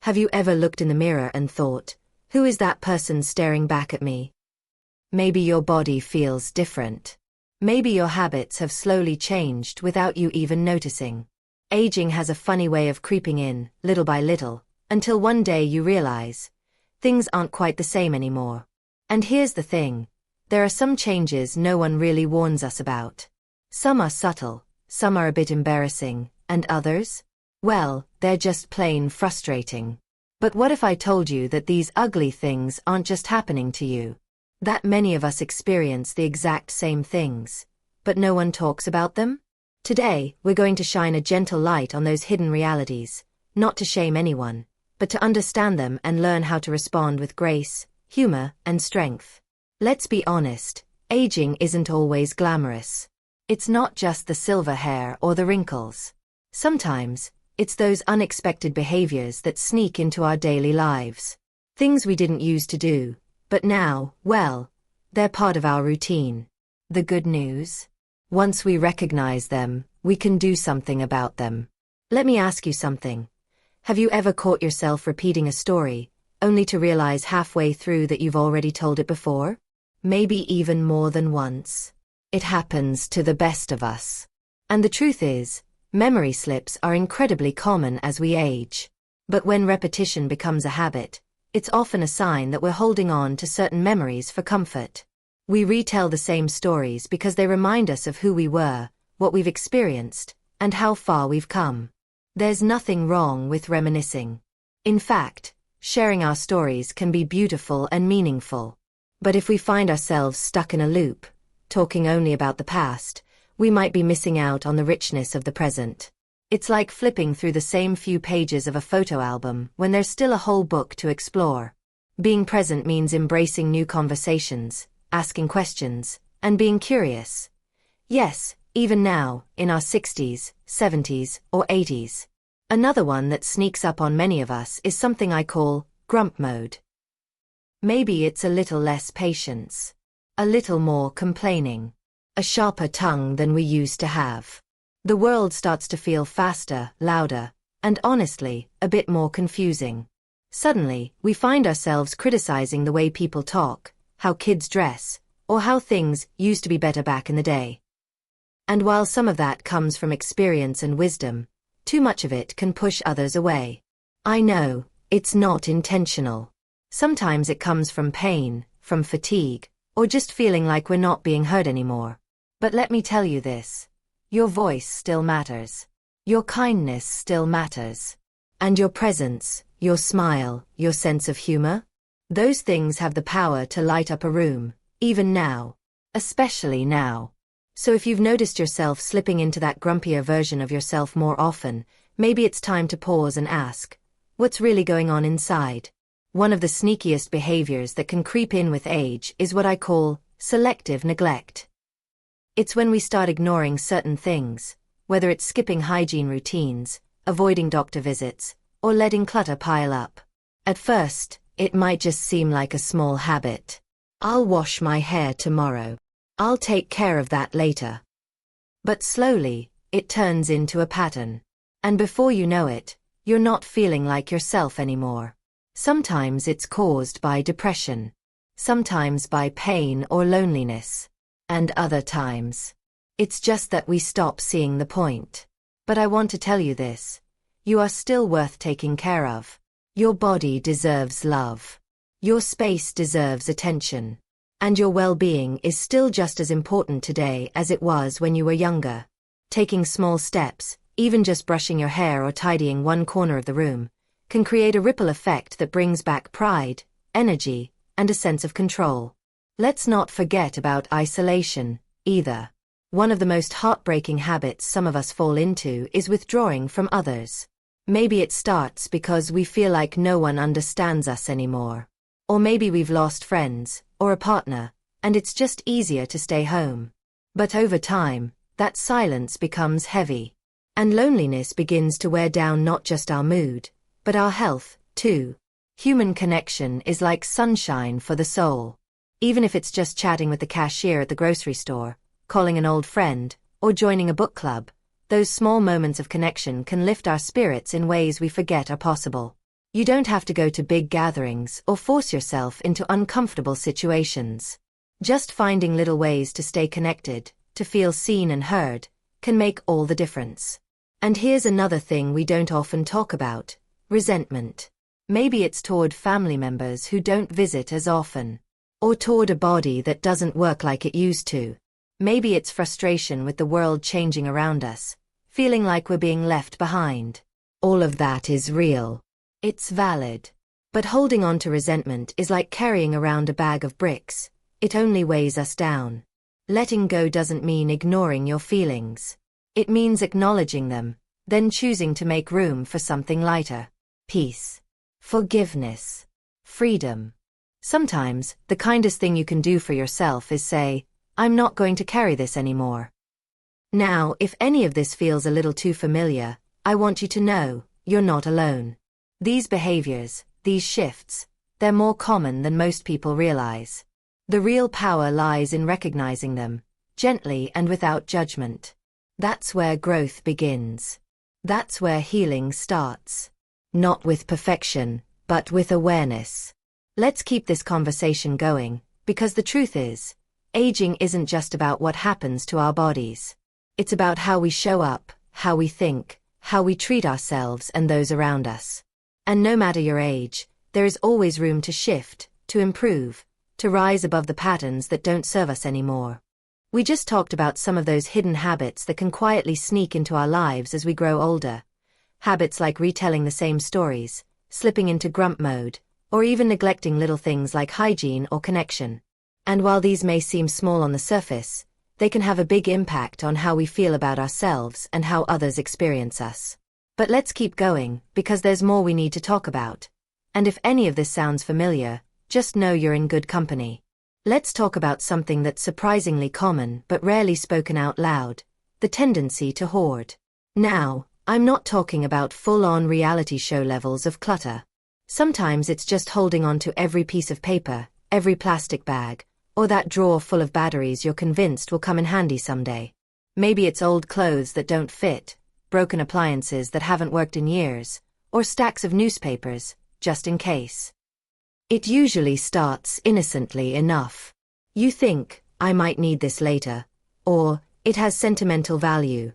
Have you ever looked in the mirror and thought, who is that person staring back at me? Maybe your body feels different. Maybe your habits have slowly changed without you even noticing. Aging has a funny way of creeping in, little by little, until one day you realize, things aren't quite the same anymore. And here's the thing, there are some changes no one really warns us about. Some are subtle, some are a bit embarrassing, and others? Well, they're just plain frustrating. But what if I told you that these ugly things aren't just happening to you? That many of us experience the exact same things, but no one talks about them? Today, we're going to shine a gentle light on those hidden realities, not to shame anyone, but to understand them and learn how to respond with grace, humor, and strength. Let's be honest, aging isn't always glamorous. It's not just the silver hair or the wrinkles. Sometimes, it's those unexpected behaviors that sneak into our daily lives. Things we didn't used to do, but now, well, they're part of our routine. The good news? Once we recognize them, we can do something about them. Let me ask you something. Have you ever caught yourself repeating a story, only to realize halfway through that you've already told it before? Maybe even more than once. It happens to the best of us. And the truth is, memory slips are incredibly common as we age. But when repetition becomes a habit, it's often a sign that we're holding on to certain memories for comfort. We retell the same stories because they remind us of who we were, what we've experienced, and how far we've come. There's nothing wrong with reminiscing. In fact, sharing our stories can be beautiful and meaningful. But if we find ourselves stuck in a loop, talking only about the past, we might be missing out on the richness of the present. It's like flipping through the same few pages of a photo album when there's still a whole book to explore. Being present means embracing new conversations, asking questions, and being curious. Yes, even now, in our 60s, 70s, or 80s. Another one that sneaks up on many of us is something I call grump mode. Maybe it's a little less patience, a little more complaining, a sharper tongue than we used to have. The world starts to feel faster, louder, and honestly, a bit more confusing. Suddenly, we find ourselves criticizing the way people talk, how kids dress, or how things used to be better back in the day. And while some of that comes from experience and wisdom, too much of it can push others away. I know, it's not intentional. Sometimes it comes from pain, from fatigue, or just feeling like we're not being heard anymore. But let me tell you this. Your voice still matters. Your kindness still matters. And your presence, your smile, your sense of humor? Those things have the power to light up a room, even now. Especially now. So if you've noticed yourself slipping into that grumpier version of yourself more often, maybe it's time to pause and ask, what's really going on inside? One of the sneakiest behaviors that can creep in with age is what I call selective neglect. It's when we start ignoring certain things, whether it's skipping hygiene routines, avoiding doctor visits, or letting clutter pile up. At first, it might just seem like a small habit. I'll wash my hair tomorrow. I'll take care of that later. But slowly, it turns into a pattern. And before you know it, you're not feeling like yourself anymore. Sometimes it's caused by depression. Sometimes by pain or loneliness. And other times, it's just that we stop seeing the point. But I want to tell you this. You are still worth taking care of. Your body deserves love. Your space deserves attention. And your well-being is still just as important today as it was when you were younger. Taking small steps, even just brushing your hair or tidying one corner of the room, can create a ripple effect that brings back pride, energy, and a sense of control. Let's not forget about isolation, either. One of the most heartbreaking habits some of us fall into is withdrawing from others. Maybe it starts because we feel like no one understands us anymore. Or maybe we've lost friends, or a partner, and it's just easier to stay home. But over time, that silence becomes heavy. And loneliness begins to wear down not just our mood, but our health, too. Human connection is like sunshine for the soul. Even if it's just chatting with the cashier at the grocery store, calling an old friend, or joining a book club, those small moments of connection can lift our spirits in ways we forget are possible. You don't have to go to big gatherings or force yourself into uncomfortable situations. Just finding little ways to stay connected, to feel seen and heard, can make all the difference. And here's another thing we don't often talk about: resentment. Maybe it's toward family members who don't visit as often, or toward a body that doesn't work like it used to. Maybe it's frustration with the world changing around us, feeling like we're being left behind. All of that is real. It's valid. But holding on to resentment is like carrying around a bag of bricks. It only weighs us down. Letting go doesn't mean ignoring your feelings. It means acknowledging them, then choosing to make room for something lighter. Peace. Forgiveness. Freedom. Sometimes, the kindest thing you can do for yourself is say, "I'm not going to carry this anymore." Now, if any of this feels a little too familiar, I want you to know, you're not alone. These behaviors, these shifts, they're more common than most people realize. The real power lies in recognizing them, gently and without judgment. That's where growth begins. That's where healing starts. Not with perfection, but with awareness. Let's keep this conversation going, because the truth is, aging isn't just about what happens to our bodies. It's about how we show up, how we think, how we treat ourselves and those around us. And no matter your age, there is always room to shift, to improve, to rise above the patterns that don't serve us anymore. We just talked about some of those hidden habits that can quietly sneak into our lives as we grow older. Habits like retelling the same stories, slipping into grump mode, or even neglecting little things like hygiene or connection. And while these may seem small on the surface, they can have a big impact on how we feel about ourselves and how others experience us. But let's keep going, because there's more we need to talk about. And if any of this sounds familiar, just know you're in good company. Let's talk about something that's surprisingly common but rarely spoken out loud: the tendency to hoard. Now, I'm not talking about full-on reality show levels of clutter. Sometimes it's just holding on to every piece of paper, every plastic bag, or that drawer full of batteries you're convinced will come in handy someday. Maybe it's old clothes that don't fit, broken appliances that haven't worked in years, or stacks of newspapers, just in case. It usually starts innocently enough. You think, "I might need this later," or "it has sentimental value."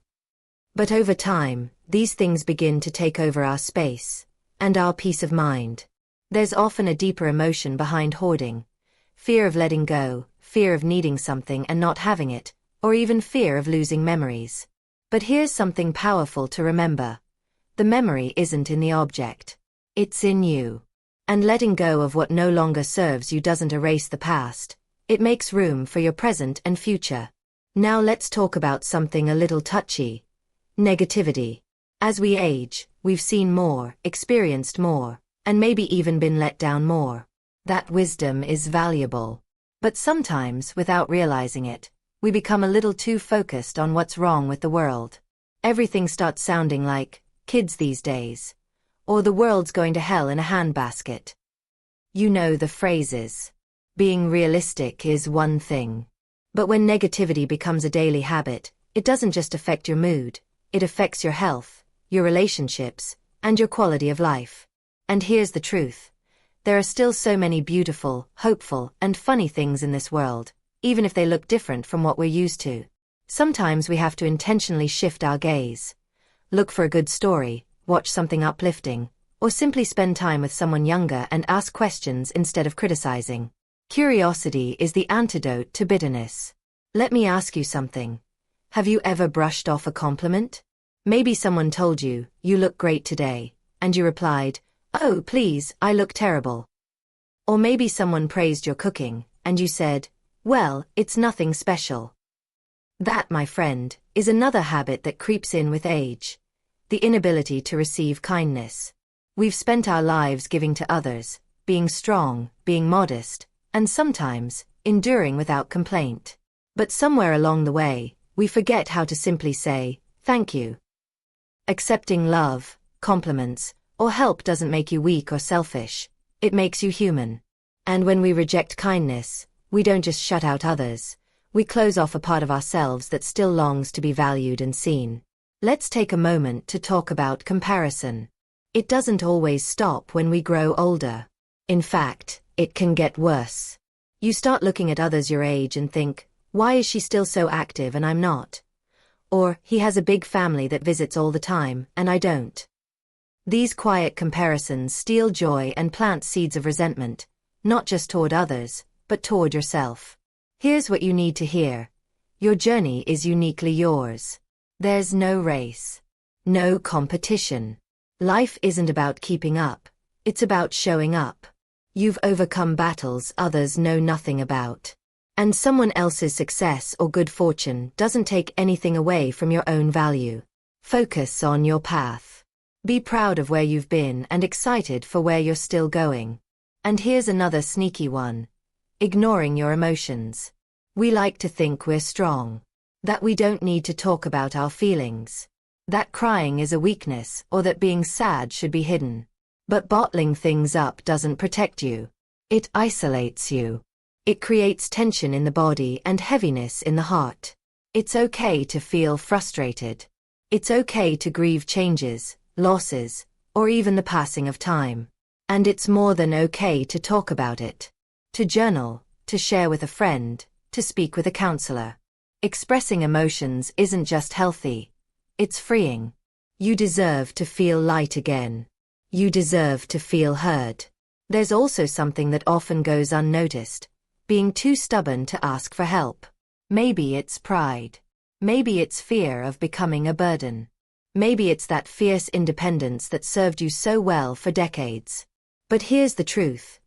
But over time, these things begin to take over our space, and our peace of mind. There's often a deeper emotion behind hoarding: fear of letting go, fear of needing something and not having it, or even fear of losing memories. But here's something powerful to remember. The memory isn't in the object. It's in you. And letting go of what no longer serves you doesn't erase the past. It makes room for your present and future. Now let's talk about something a little touchy: negativity. As we age, we've seen more, experienced more, and maybe even been let down more. That wisdom is valuable. But sometimes, without realizing it, we become a little too focused on what's wrong with the world. Everything starts sounding like, "kids these days," or "the world's going to hell in a handbasket." You know the phrases. Being realistic is one thing. But when negativity becomes a daily habit, it doesn't just affect your mood, it affects your health, your relationships, and your quality of life. And here's the truth: there are still so many beautiful, hopeful, and funny things in this world, even if they look different from what we're used to. Sometimes we have to intentionally shift our gaze. Look for a good story, watch something uplifting, or simply spend time with someone younger and ask questions instead of criticizing. Curiosity is the antidote to bitterness. Let me ask you something. Have you ever brushed off a compliment? Maybe someone told you, "You look great today," and you replied, "Oh, please, I look terrible." Or maybe someone praised your cooking, and you said, "Well, it's nothing special." That, my friend, is another habit that creeps in with age: the inability to receive kindness. We've spent our lives giving to others, being strong, being modest, and sometimes, enduring without complaint. But somewhere along the way, we forget how to simply say, "Thank you." Accepting love, compliments, or help doesn't make you weak or selfish. It makes you human. And when we reject kindness, we don't just shut out others, we close off a part of ourselves that still longs to be valued and seen. Let's take a moment to talk about comparison. It doesn't always stop when we grow older. In fact, it can get worse. You start looking at others your age and think, why is she still so active and I'm not? Or, he has a big family that visits all the time, and I don't. These quiet comparisons steal joy and plant seeds of resentment, not just toward others, but toward yourself. Here's what you need to hear. Your journey is uniquely yours. There's no race. No competition. Life isn't about keeping up. It's about showing up. You've overcome battles others know nothing about. And someone else's success or good fortune doesn't take anything away from your own value. Focus on your path. Be proud of where you've been and excited for where you're still going. And here's another sneaky one. Ignoring your emotions. We like to think we're strong. That we don't need to talk about our feelings. That crying is a weakness or that being sad should be hidden. But bottling things up doesn't protect you. It isolates you. It creates tension in the body and heaviness in the heart. It's okay to feel frustrated. It's okay to grieve changes, losses, or even the passing of time. And it's more than okay to talk about it. To journal, to share with a friend, to speak with a counselor. Expressing emotions isn't just healthy. It's freeing. You deserve to feel light again. You deserve to feel heard. There's also something that often goes unnoticed. Being too stubborn to ask for help. Maybe it's pride. Maybe it's fear of becoming a burden. Maybe it's that fierce independence that served you so well for decades. But here's the truth.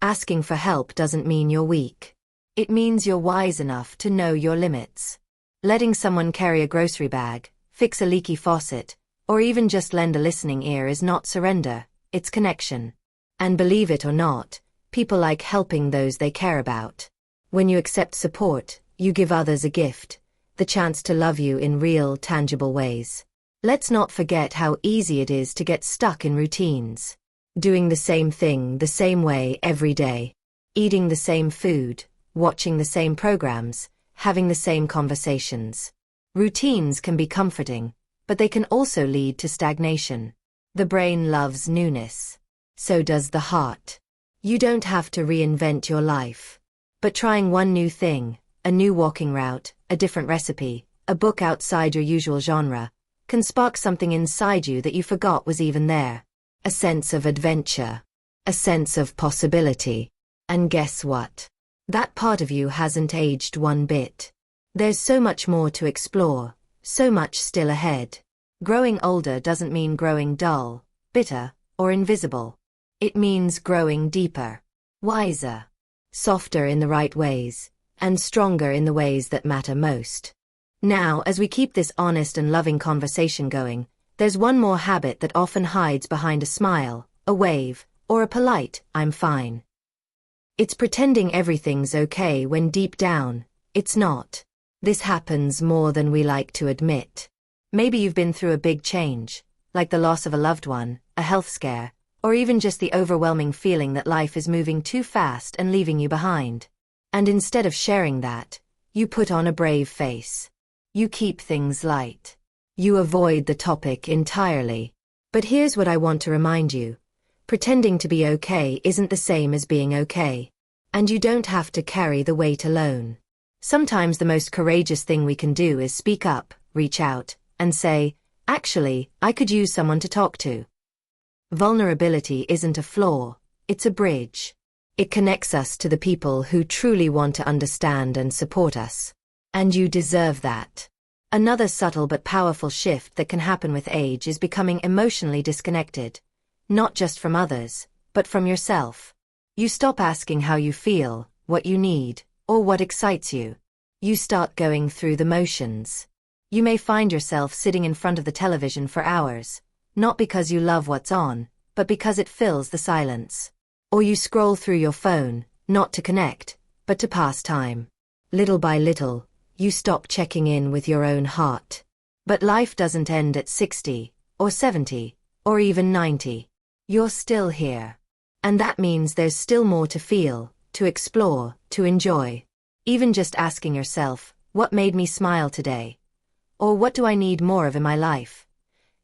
Asking for help doesn't mean you're weak. It means you're wise enough to know your limits. Letting someone carry a grocery bag, fix a leaky faucet, or even just lend a listening ear is not surrender, it's connection. And believe it or not, people like helping those they care about. When you accept support, you give others a gift, the chance to love you in real, tangible ways. Let's not forget how easy it is to get stuck in routines. Doing the same thing the same way every day. Eating the same food, watching the same programs, having the same conversations. Routines can be comforting, but they can also lead to stagnation. The brain loves newness. So does the heart. You don't have to reinvent your life. But trying one new thing, a new walking route, a different recipe, a book outside your usual genre, can spark something inside you that you forgot was even there. A sense of adventure. A sense of possibility. And guess what? That part of you hasn't aged one bit. There's so much more to explore, so much still ahead. Growing older doesn't mean growing dull, bitter, or invisible. It means growing deeper, wiser, softer in the right ways, and stronger in the ways that matter most. Now, as we keep this honest and loving conversation going, there's one more habit that often hides behind a smile, a wave, or a polite, "I'm fine." It's pretending everything's okay when deep down, it's not. This happens more than we like to admit. Maybe you've been through a big change, like the loss of a loved one, a health scare, or even just the overwhelming feeling that life is moving too fast and leaving you behind. And instead of sharing that, you put on a brave face. You keep things light. You avoid the topic entirely. But here's what I want to remind you. Pretending to be okay isn't the same as being okay. And you don't have to carry the weight alone. Sometimes the most courageous thing we can do is speak up, reach out, and say, actually, I could use someone to talk to. Vulnerability isn't a flaw, it's a bridge. It connects us to the people who truly want to understand and support us. And you deserve that. Another subtle but powerful shift that can happen with age is becoming emotionally disconnected. Not just from others, but from yourself. You stop asking how you feel, what you need, or what excites you. You start going through the motions. You may find yourself sitting in front of the television for hours, not because you love what's on, but because it fills the silence. Or you scroll through your phone, not to connect, but to pass time. Little by little, you stop checking in with your own heart. But life doesn't end at 60, or 70, or even 90. You're still here. And that means there's still more to feel, to explore, to enjoy. Even just asking yourself, what made me smile today? Or what do I need more of in my life?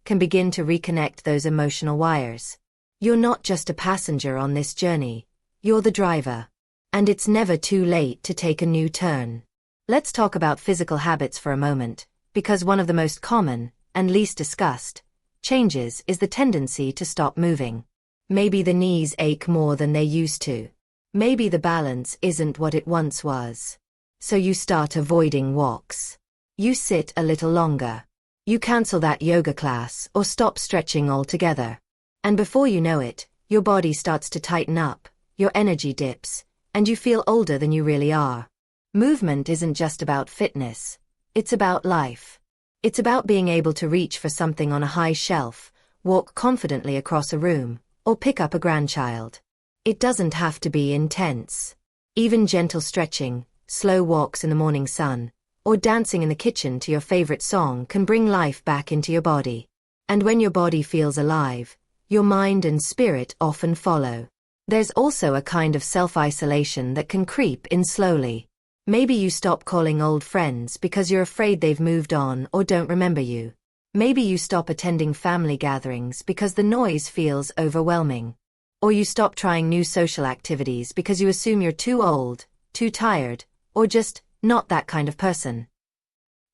can begin to reconnect those emotional wires. You're not just a passenger on this journey, you're the driver. And it's never too late to take a new turn. Let's talk about physical habits for a moment, because one of the most common, and least discussed, changes is the tendency to stop moving. Maybe the knees ache more than they used to. Maybe the balance isn't what it once was. So you start avoiding walks. You sit a little longer. You cancel that yoga class or stop stretching altogether. And before you know it, your body starts to tighten up, your energy dips, and you feel older than you really are. Movement isn't just about fitness. It's about life. It's about being able to reach for something on a high shelf, walk confidently across a room, or pick up a grandchild. It doesn't have to be intense. Even gentle stretching, slow walks in the morning sun, or dancing in the kitchen to your favorite song can bring life back into your body. And when your body feels alive, your mind and spirit often follow. There's also a kind of self-isolation that can creep in slowly. Maybe you stop calling old friends because you're afraid they've moved on or don't remember you. Maybe you stop attending family gatherings because the noise feels overwhelming. Or you stop trying new social activities because you assume you're too old, too tired, or just not that kind of person.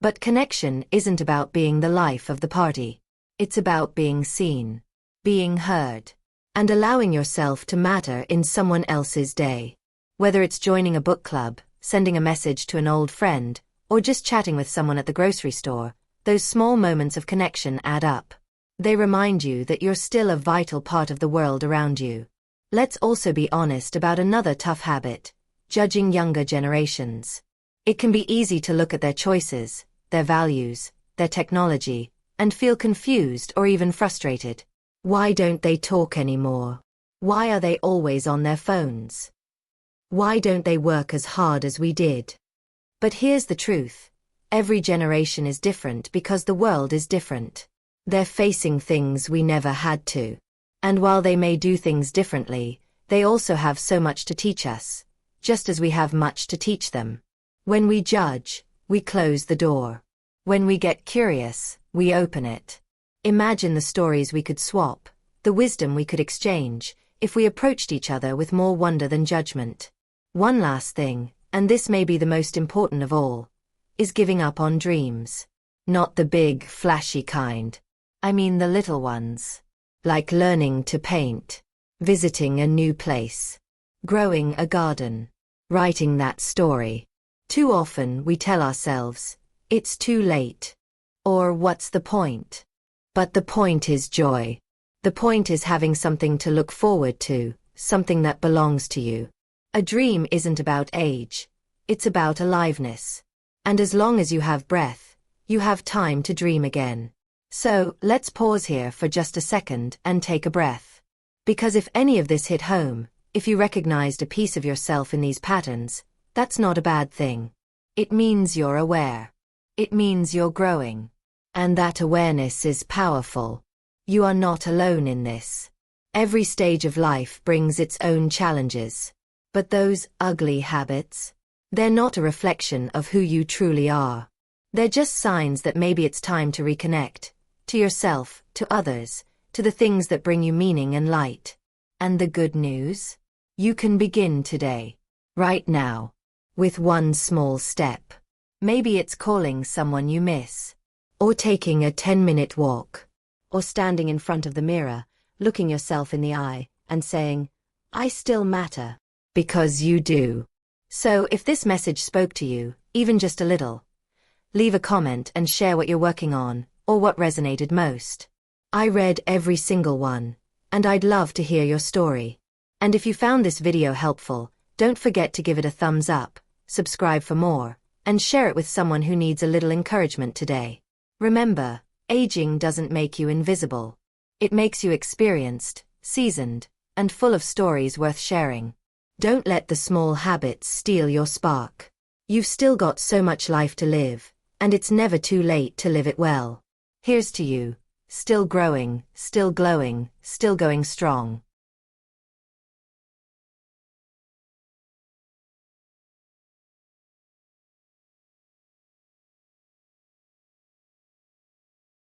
But connection isn't about being the life of the party. It's about being seen, being heard, and allowing yourself to matter in someone else's day. Whether it's joining a book club, sending a message to an old friend, or just chatting with someone at the grocery store, those small moments of connection add up. They remind you that you're still a vital part of the world around you. Let's also be honest about another tough habit: judging younger generations. It can be easy to look at their choices, their values, their technology, and feel confused or even frustrated. Why don't they talk anymore? Why are they always on their phones? Why don't they work as hard as we did? But here's the truth. Every generation is different because the world is different. They're facing things we never had to. And while they may do things differently, they also have so much to teach us, just as we have much to teach them. When we judge, we close the door. When we get curious, we open it. Imagine the stories we could swap, the wisdom we could exchange, if we approached each other with more wonder than judgment. One last thing, and this may be the most important of all, is giving up on dreams. Not the big, flashy kind. I mean the little ones. Like learning to paint, visiting a new place, growing a garden, writing that story. Too often we tell ourselves, it's too late. Or what's the point? But the point is joy. The point is having something to look forward to, something that belongs to you. A dream isn't about age. It's about aliveness. And as long as you have breath, you have time to dream again. So, let's pause here for just a second and take a breath. Because if any of this hit home, if you recognized a piece of yourself in these patterns, that's not a bad thing. It means you're aware. It means you're growing. And that awareness is powerful. You are not alone in this. Every stage of life brings its own challenges. But those ugly habits, they're not a reflection of who you truly are. They're just signs that maybe it's time to reconnect, to yourself, to others, to the things that bring you meaning and light. And the good news? You can begin today, right now, with one small step. Maybe it's calling someone you miss, or taking a 10-minute walk, or standing in front of the mirror, looking yourself in the eye, and saying, I still matter. Because you do. So if this message spoke to you, even just a little, leave a comment and share what you're working on, or what resonated most. I read every single one, and I'd love to hear your story. And if you found this video helpful, don't forget to give it a thumbs up, subscribe for more, and share it with someone who needs a little encouragement today. Remember, aging doesn't make you invisible. It makes you experienced, seasoned, and full of stories worth sharing. Don't let the small habits steal your spark. You've still got so much life to live, and it's never too late to live it well. Here's to you, still growing, still glowing, still going strong.